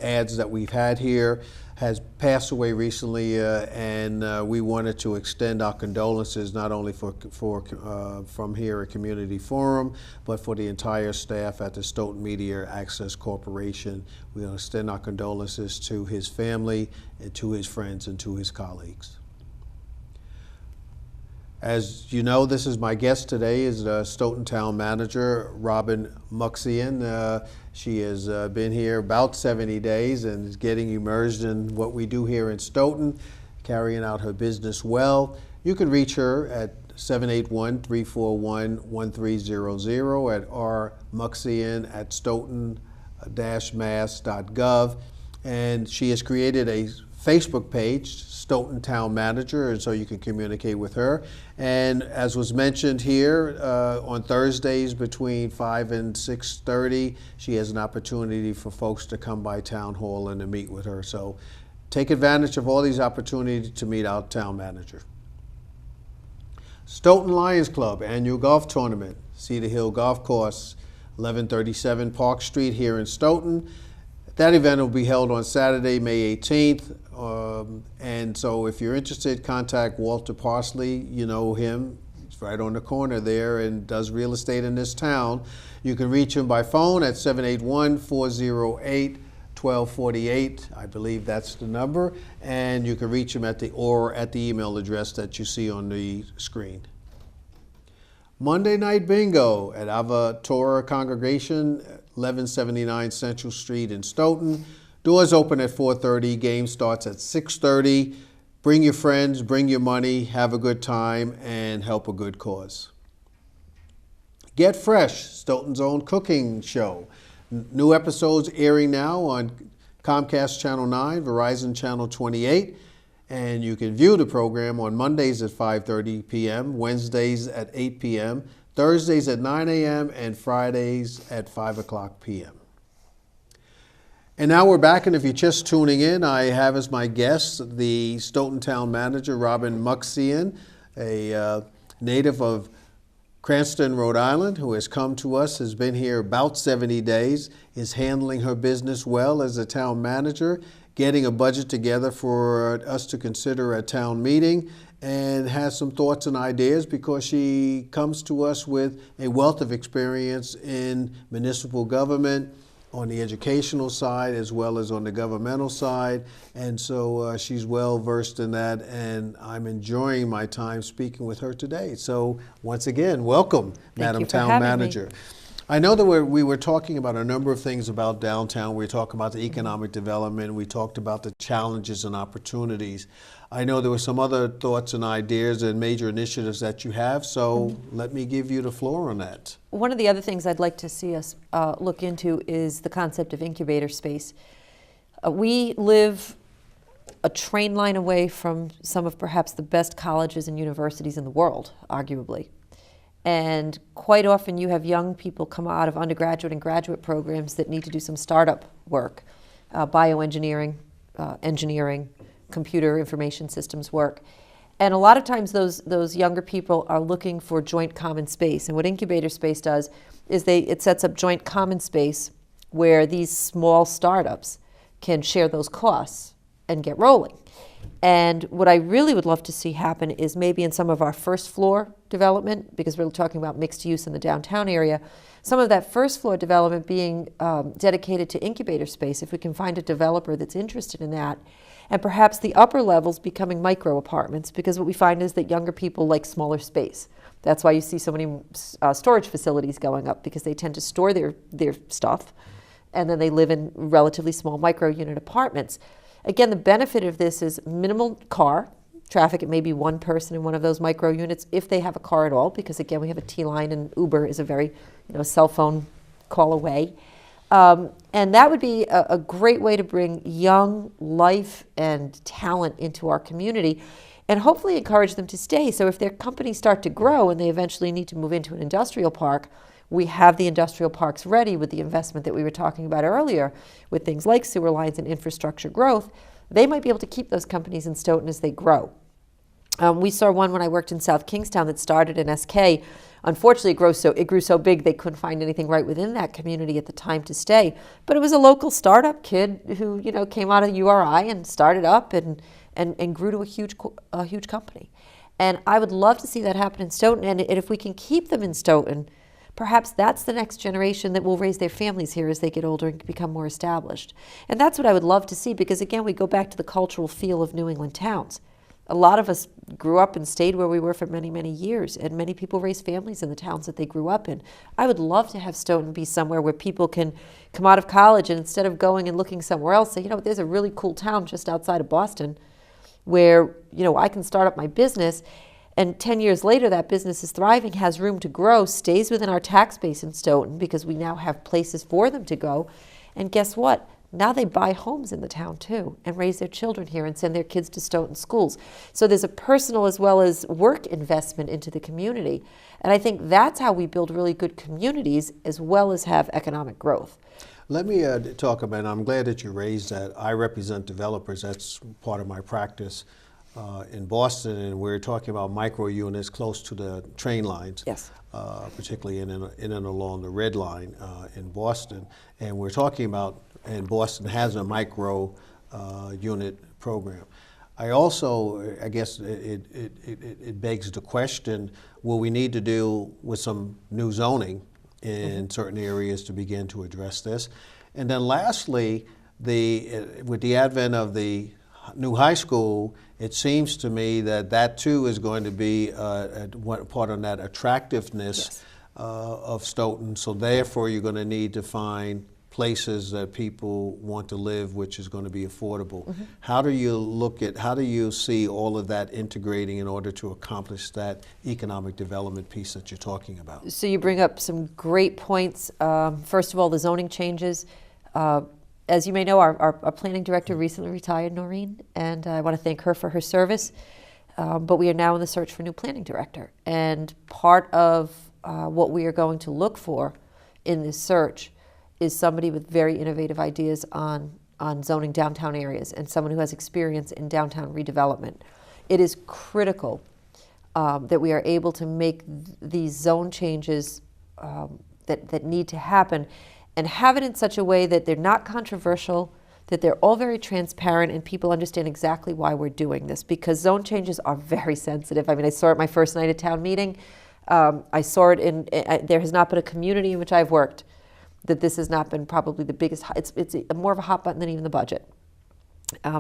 ads that we've had here, has passed away recently, and we wanted to extend our condolences not only from here at Community Forum, but for the entire staff at the Stoughton Media Access Corporation. We want to extend our condolences to his family, and to his friends, and to his colleagues. As you know, this is my guest today, is the Stoughton Town Manager, Robin Muksian. She has been here about 70 days and is getting immersed in what we do here in Stoughton, carrying out her business well. You can reach her at 781-341-1300 at rmuksian@stoughton-mass.gov. And she has created a Facebook page, Stoughton Town Manager, and so you can communicate with her. And as was mentioned here, on Thursdays between 5 and 6:30, she has an opportunity for folks to come by Town Hall and to meet with her. So take advantage of all these opportunities to meet our Town Manager. Stoughton Lions Club Annual Golf Tournament, Cedar Hill Golf Course, 1137 Park Street here in Stoughton. That event will be held on Saturday, May 18th. And so if you're interested, contact Walter Parsley. You know him. He's right on the corner there and does real estate in this town. You can reach him by phone at 781-408-1248. I believe that's the number. And you can reach him at the email address that you see on the screen. Monday Night Bingo at Ava Torah Congregation, 1179 Central Street in Stoughton. Doors open at 4:30. Game starts at 6:30. Bring your friends, bring your money, have a good time, and help a good cause. Get Fresh, Stoughton's own cooking show. New episodes airing now on Comcast Channel 9, Verizon Channel 28. And you can view the program on Mondays at 5:30 p.m., Wednesdays at 8 p.m., Thursdays at 9 a.m., and Fridays at 5 o'clock p.m. And now we're back, and if you're just tuning in, I have as my guest the Stoughton Town Manager, Robin Muksian, a native of Cranston, Rhode Island, who has come to us, has been here about 70 days, is handling her business well as a town manager, getting a budget together for us to consider at town meeting, and has some thoughts and ideas because she comes to us with a wealth of experience in municipal government, on the educational side as well as on the governmental side, and so she's well versed in that, and I'm enjoying my time speaking with her today. So once again, welcome, Madam Town Manager. I know that we were talking about a number of things about downtown. We were talking about the economic development. We talked about the challenges and opportunities. I know there were some other thoughts and ideas and major initiatives that you have, so let me give you the floor on that. One of the other things I'd like to see us look into is the concept of incubator space. We live a train line away from some of perhaps the best colleges and universities in the world, arguably. And quite often you have young people come out of undergraduate and graduate programs that need to do some startup work, bioengineering, engineering, computer information systems work. And a lot of times those younger people are looking for joint common space. And what Incubator Space does is it sets up joint common space where these small startups can share those costs and get rolling. And what I really would love to see happen is maybe in some of our first floor development, because we're talking about mixed use in the downtown area, some of that first floor development being dedicated to incubator space, if we can find a developer that's interested in that, and perhaps the upper levels becoming micro apartments, because what we find is that younger people like smaller space. That's why you see so many storage facilities going up, because they tend to store their stuff, and then they live in relatively small micro unit apartments. Again, the benefit of this is minimal car traffic. It may be one person in one of those micro units if they have a car at all, because again, we have a T-line and Uber is a very cell phone call away. And that would be a great way to bring young life and talent into our community and hopefully encourage them to stay. So if their companies start to grow and they eventually need to move into an industrial park, we have the industrial parks ready with the investment that we were talking about earlier with things like sewer lines and infrastructure growth. They might be able to keep those companies in Stoughton as they grow. We saw one when I worked in South Kingstown that started in SK. Unfortunately, it grew so big they couldn't find anything right within that community at the time to stay. But it was a local startup kid who came out of URI and started up and grew to a huge company. And I would love to see that happen in Stoughton. And if we can keep them in Stoughton, perhaps that's the next generation that will raise their families here as they get older and become more established. And that's what I would love to see, because again, we go back to the cultural feel of New England towns. A lot of us grew up and stayed where we were for many, many years, and many people raise families in the towns that they grew up in. I would love to have Stoughton be somewhere where people can come out of college and instead of going and looking somewhere else, say, there's a really cool town just outside of Boston where, I can start up my business, and 10 years later that business is thriving, has room to grow, stays within our tax base in Stoughton because we now have places for them to go. And guess what? Now they buy homes in the town too and raise their children here and send their kids to Stoughton schools. So there's a personal as well as work investment into the community. And I think that's how we build really good communities as well as have economic growth. Let me talk about, and I'm glad that you raised that. I represent developers. That's part of my practice in Boston, and we're talking about micro units close to the train lines. Yes. Particularly in and along the Red Line in Boston. And we're talking about, and Boston has a micro unit program. I guess it begs the question, will we need to deal with some new zoning in certain areas to begin to address this? And then lastly, with the advent of the new high school, it seems to me that too is going to be part of that attractiveness. Yes. Of Stoughton. So therefore you're going to need to find places that people want to live, which is going to be affordable. Mm-hmm. How do you see all of that integrating in order to accomplish that economic development piece that you're talking about? So you bring up some great points. First of all, the zoning changes. As you may know, our planning director recently retired, Noreen, and I want to thank her for her service. But we are now in the search for a new planning director. And part of what we are going to look for in this search is somebody with very innovative ideas on zoning downtown areas and someone who has experience in downtown redevelopment. It is critical that we are able to make these zone changes that need to happen and have it in such a way that they're not controversial, that they're all very transparent and people understand exactly why we're doing this, because zone changes are very sensitive. I mean, I saw it my first night at town meeting. I saw it there has not been a community in which I've worked that this has not been probably the biggest, it's more of a hot button than even the budget.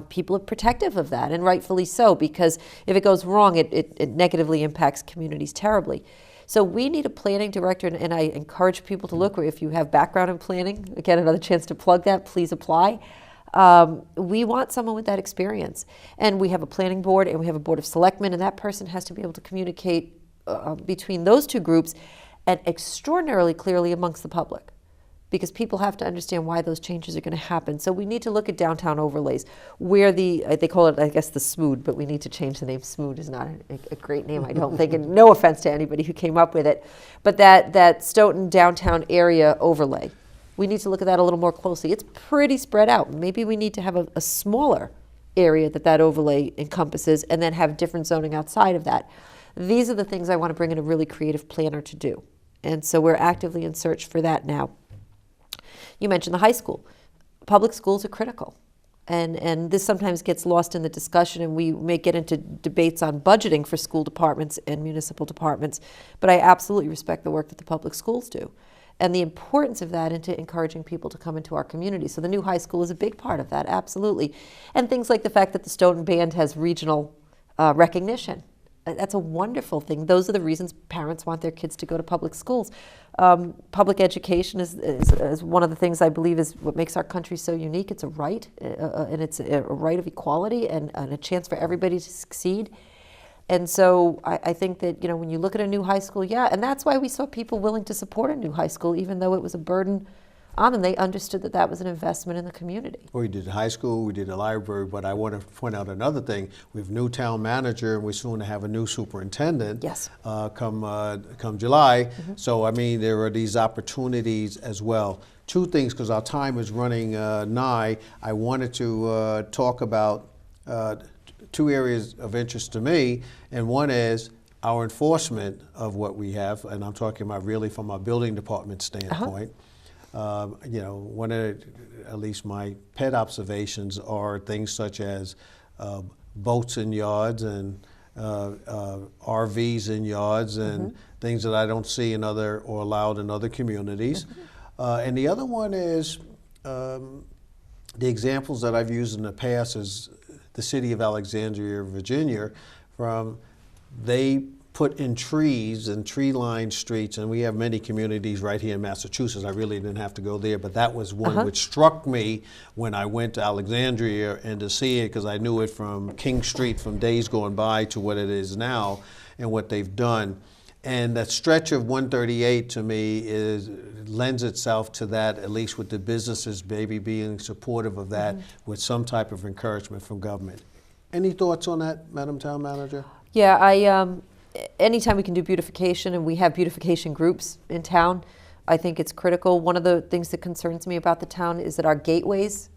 People are protective of that, and rightfully so, because if it goes wrong, it negatively impacts communities terribly. So we need a planning director, and I encourage people to look, if you have background in planning, again, another chance to plug that, please apply. We want someone with that experience. And we have a planning board and we have a board of selectmen, and that person has to be able to communicate between those two groups and extraordinarily clearly amongst the public, because people have to understand why those changes are going to happen. So we need to look at downtown overlays, where they call it, I guess, the SMOOD, but we need to change the name. SMOOD is not a great name, I don't think, and no offense to anybody who came up with it. But that Stoughton downtown area overlay, we need to look at that a little more closely. It's pretty spread out. Maybe we need to have a smaller area that overlay encompasses, and then have different zoning outside of that. These are the things I want to bring in a really creative planner to do. And so we're actively in search for that now. You mentioned the high school. Public schools are critical. And this sometimes gets lost in the discussion, and we may get into debates on budgeting for school departments and municipal departments. But I absolutely respect the work that the public schools do, and the importance of that into encouraging people to come into our community. So the new high school is a big part of that, absolutely. And things like the fact that the Stoughton Band has regional recognition. That's a wonderful thing. Those are the reasons parents want their kids to go to public schools. Public education is one of the things I believe is what makes our country so unique. It's a right, and it's a right of equality and a chance for everybody to succeed. And so I think that, when you look at a new high school, and that's why we saw people willing to support a new high school, even though it was a burden on them. They understood that was an investment in the community. We did high school, we did a library, but I want to point out another thing. We have a new town manager, and we're soon to have a new superintendent. Yes. Come July. Mm-hmm. So, I mean, there are these opportunities as well. Two things, because our time is running nigh. I wanted to talk about two areas of interest to me, and one is our enforcement of what we have, and I'm talking about really from our building department standpoint. One of, at least my pet observations are things such as boats in yards and RVs in yards and things that I don't see in or allowed in other communities. And the other one is the examples that I've used in the past is the city of Alexandria, Virginia, they put in trees and tree-lined streets, and we have many communities right here in Massachusetts. I really didn't have to go there, but that was one which struck me when I went to Alexandria and to see it, because I knew it from King Street from days going by to what it is now and what they've done. And that stretch of 138 to me lends itself to that, at least with the businesses maybe being supportive of that with some type of encouragement from government. Any thoughts on that, Madam Town Manager? Yeah, anytime we can do beautification, and we have beautification groups in town, I think it's critical. One of the things that concerns me about the town is that our gateways,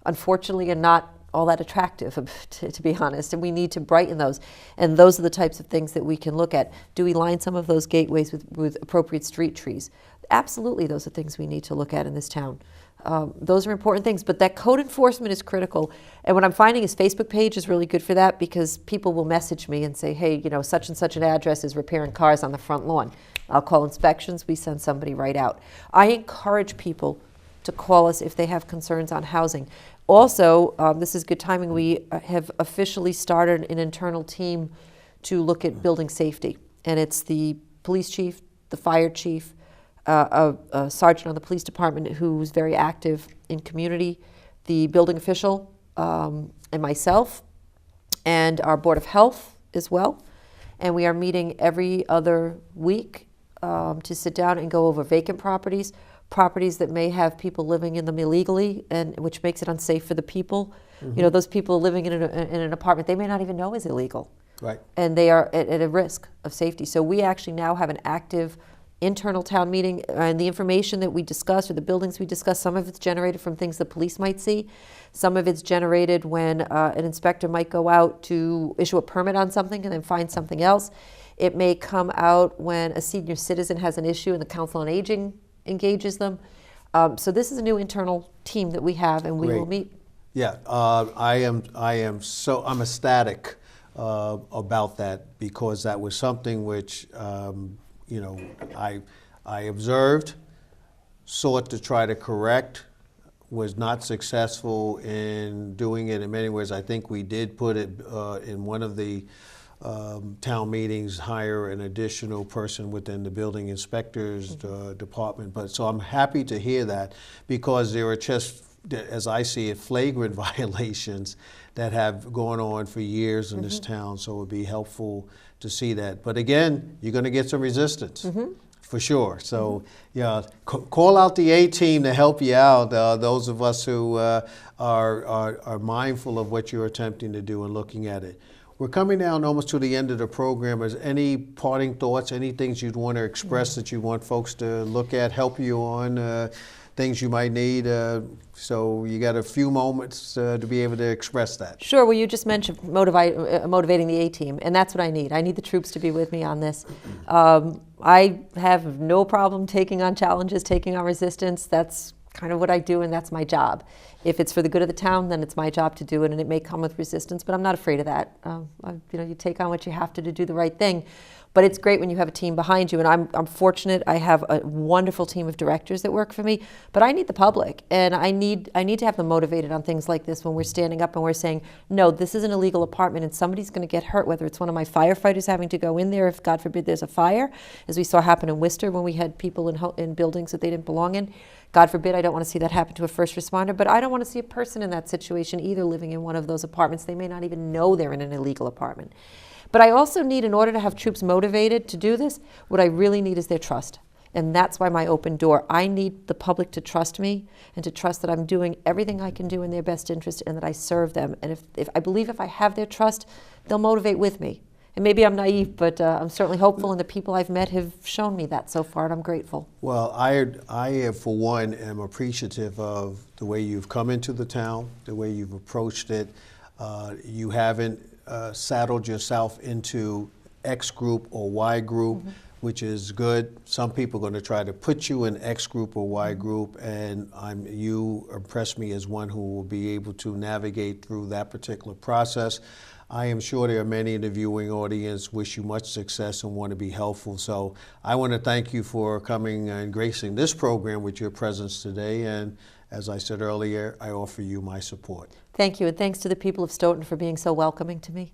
unfortunately, are not all that attractive, to be honest, and we need to brighten those. And those are the types of things that we can look at. Do we line some of those gateways with appropriate street trees? Absolutely, those are things we need to look at in this town. Those are important things, but that code enforcement is critical. And what I'm finding is Facebook page is really good for that, because people will message me and say, hey, such and such an address is repairing cars on the front lawn. I'll call inspections, we send somebody right out. I encourage people to call us if they have concerns on housing. Also, this is good timing, we have officially started an internal team to look at building safety. And it's the police chief, the fire chief, a sergeant on the police department who's very active in community, the building official, and myself, and our Board of Health as well. And we are meeting every other week to sit down and go over vacant properties that may have people living in them illegally, and which makes it unsafe for the people. Those people living in an apartment they may not even know is illegal. Right. And they are at a risk of safety. So we actually now have an active internal town meeting, and the information that we discuss or the buildings we discuss, some of it's generated from things the police might see. Some of it's generated when an inspector might go out to issue a permit on something and then find something else. It may come out when a senior citizen has an issue and the Council on Aging engages them. So this is a new internal team that we have, and we will meet. Yeah, I'm ecstatic about that, because that was something which I observed, sought to try to correct, was not successful in doing it in many ways. I think we did put it in one of the town meetings, hire an additional person within the building inspector's department. But so I'm happy to hear that, because there are just, as I see it, flagrant violations that have gone on for years in this town. So it would be helpful to see that. But again, you're going to get some resistance. For sure. So, yeah, call out the A-team to help you out, those of us who are mindful of what you're attempting to do and looking at it. We're coming down almost to the end of the program. Is any parting thoughts, any things you'd want to express that you want folks to look at, help you on, things you might need? So you got a few moments to be able to express that. Sure. Well, you just mentioned motivating the A-team, and that's what I need. I need the troops to be with me on this. I have no problem taking on challenges, taking on resistance. That's kind of what I do, and that's my job. If it's for the good of the town, then it's my job to do it, and it may come with resistance, but I'm not afraid of that. You take on what you have to do the right thing. But it's great when you have a team behind you, and I'm fortunate. I have a wonderful team of directors that work for me, but I need the public, and I need to have them motivated on things like this when we're standing up and we're saying, no, this is an illegal apartment and somebody's going to get hurt, whether it's one of my firefighters having to go in there if, God forbid, there's a fire, as we saw happen in Worcester when we had people in buildings that they didn't belong in. God forbid, I don't want to see that happen to a first responder, but I don't want to see a person in that situation either living in one of those apartments. They may not even know they're in an illegal apartment. But I also need, in order to have troops motivated to do this, what I really need is their trust. And that's why my open door. I need the public to trust me and to trust that I'm doing everything I can do in their best interest and that I serve them. And if I believe if I have their trust, they'll motivate with me. And maybe I'm naive, but I'm certainly hopeful, and the people I've met have shown me that so far, and I'm grateful. Well, I for one, am appreciative of the way you've come into the town, the way you've approached it. You haven't saddled yourself into X group or Y group, which is good. Some people are going to try to put you in X group or Y group, and you impress me as one who will be able to navigate through that particular process. I am sure there are many in the viewing audience wish you much success and want to be helpful. So I want to thank you for coming and gracing this program with your presence today. And as I said earlier, I offer you my support. Thank you, and thanks to the people of Stoughton for being so welcoming to me.